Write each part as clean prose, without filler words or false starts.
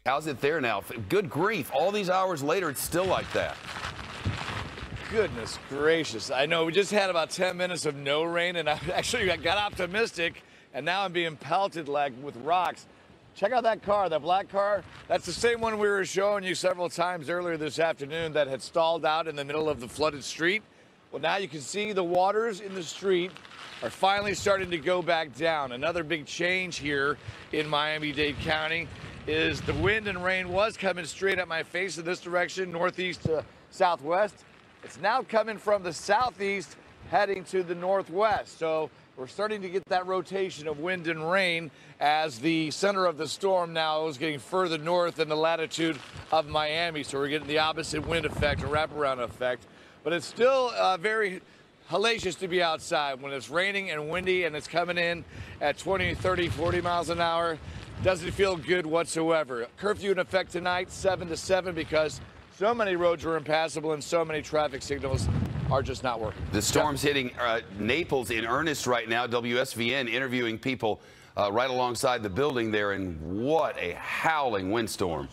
How's it there now? Good grief. All these hours later, it's still like that. Goodness gracious. I know we just had about 10 minutes of no rain, and I actually got optimistic, and now I'm being pelted like with rocks. Check out that car, that black car. That's the same one we were showing you several times earlier this afternoon that had stalled out in the middle of the flooded street. Well, now you can see the waters in the street are finally starting to go back down. Another big change here in Miami-Dade County is the wind and rain was coming straight at my face in this direction, northeast to southwest. It's now coming from the southeast, heading to the northwest. So we're starting to get that rotation of wind and rain as the center of the storm now is getting further north in the latitude of Miami. So we're getting the opposite wind effect, a wraparound effect. But it's still very hellacious to be outside when it's raining and windy and it's coming in at 20, 30, 40 miles an hour. Doesn't feel good whatsoever. Curfew in effect tonight, 7 to 7, because so many roads are impassable and so many traffic signals are just not working. The storm's hitting Naples in earnest right now. WSVN interviewing people right alongside the building there, and what a howling windstorm.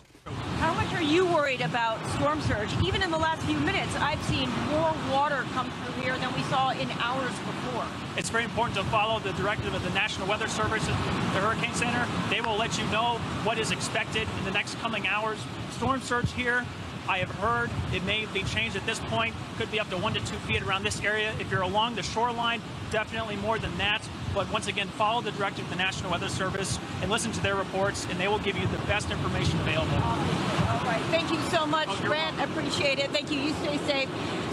How much are you worried about storm surge? Even in the last few minutes, I've seen more water come through here than we saw in hours before. It's very important to follow the directive of the National Weather Service and the Hurricane Center. They will let you know what is expected in the next coming hours. Storm surge here, I have heard it may be changed at this point. Could be up to 1 to 2 feet around this area. If you're along the shoreline, definitely more than that. But once again, follow the directive of the National Weather Service and listen to their reports, and they will give you the best information available. All right. Thank you so much, Brent. Appreciate it. Thank you. You stay safe.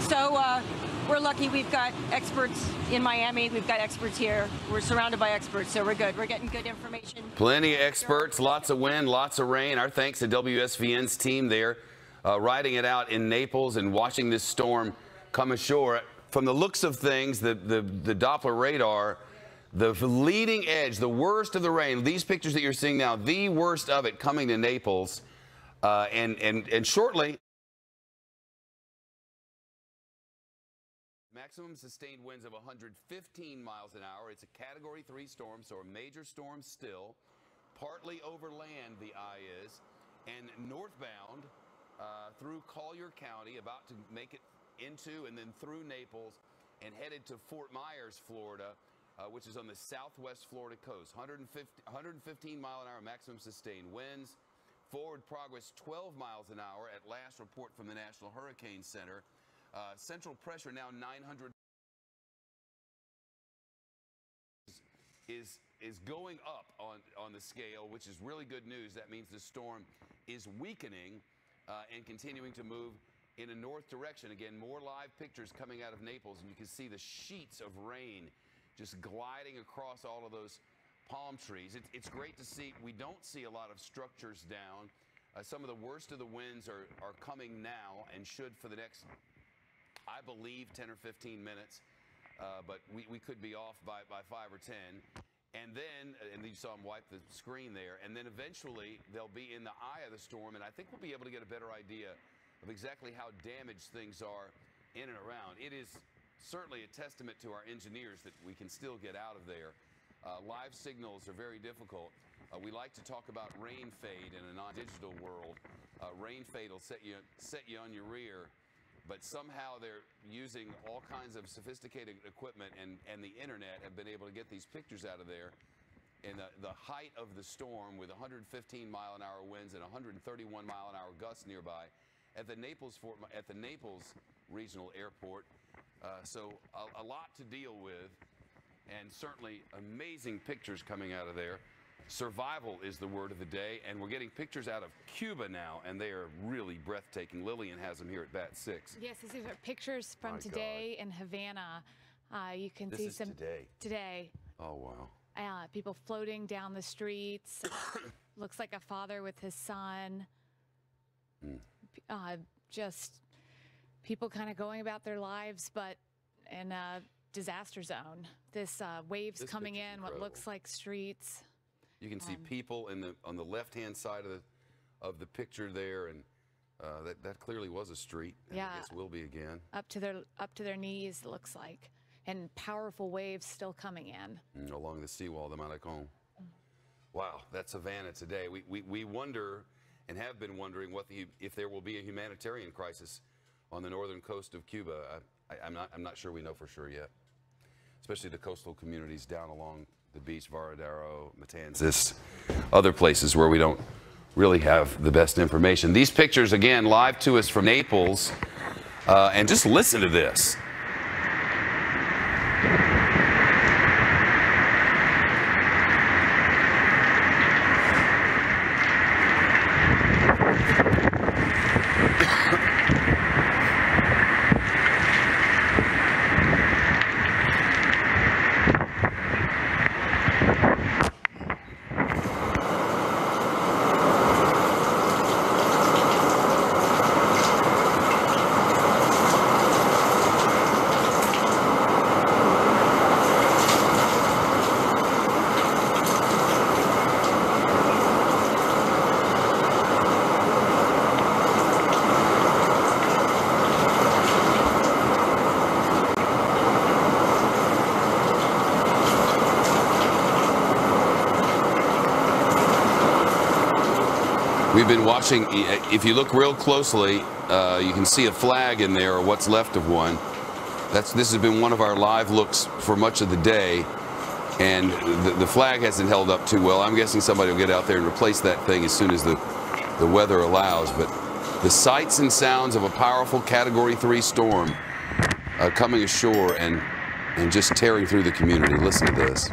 So we're lucky we've got experts in Miami. We've got experts here. We're surrounded by experts, so we're good. We're getting good information. Plenty of experts, lots of wind, lots of rain. Our thanks to WSVN's team there. Riding it out in Naples and watching this storm come ashore. From the looks of things, the Doppler radar, the leading edge, the worst of the rain, these pictures that you're seeing now, the worst of it coming to Naples, and shortly. Maximum sustained winds of 115 miles an hour. It's a Category 3 storm, so a major storm still. Partly over land, the eye is, and northbound through Collier County, about to make it into and then through Naples and headed to Fort Myers, Florida, which is on the southwest Florida coast. 115 mile an hour maximum sustained winds. Forward progress 12 miles an hour at last report from the National Hurricane Center. Central pressure now 900 is going up on the scale, which is really good news. That means the storm is weakening and continuing to move in a north direction. Again, more live pictures coming out of Naples, and you can see the sheets of rain just gliding across all of those palm trees. It's great to see. We don't see a lot of structures down. Some of the worst of the winds are coming now and should for the next, I believe, 10 or 15 minutes. But we could be off by 5 or 10. And then you saw them wipe the screen there, and then eventually they'll be in the eye of the storm, and I think we'll be able to get a better idea of exactly how damaged things are in and around. It is certainly a testament to our engineers that we can still get out of there. Live signals are very difficult. We like to talk about rain fade in a non-digital world. Rain fade will set you on your rear. But somehow they're using all kinds of sophisticated equipment and the internet have been able to get these pictures out of there in the height of the storm with 115 mile an hour winds and 131 mile an hour gusts nearby at the Naples Regional Airport. So a lot to deal with, and certainly amazing pictures coming out of there. Survival is the word of the day, and we're getting pictures out of Cuba now, and they are really breathtaking. Lillian has them here at Bat 6. Yes, these are pictures from today in Havana. You can see some today. Oh, wow. People floating down the streets. Looks like a father with his son. Just people kind of going about their lives, but in a disaster zone. This waves coming in, what looks like streets. You can see people on the left-hand side of the picture there, and that clearly was a street. And yeah, I guess will be again. Up to their knees, it looks like, and powerful waves still coming in along the seawall, the Malecon. Wow, that's Havana today. We wonder and have been wondering if there will be a humanitarian crisis on the northern coast of Cuba. I'm not sure we know for sure yet, especially the coastal communities down along the beach, Varadero, Matanzas, other places where we don't really have the best information. These pictures, again, live to us from Naples, and just listen to this. We've been watching, if you look real closely, you can see a flag in there, or what's left of one. This has been one of our live looks for much of the day, and the flag hasn't held up too well. I'm guessing somebody will get out there and replace that thing as soon as the weather allows. But the sights and sounds of a powerful Category 3 storm coming ashore and just tearing through the community. Listen to this.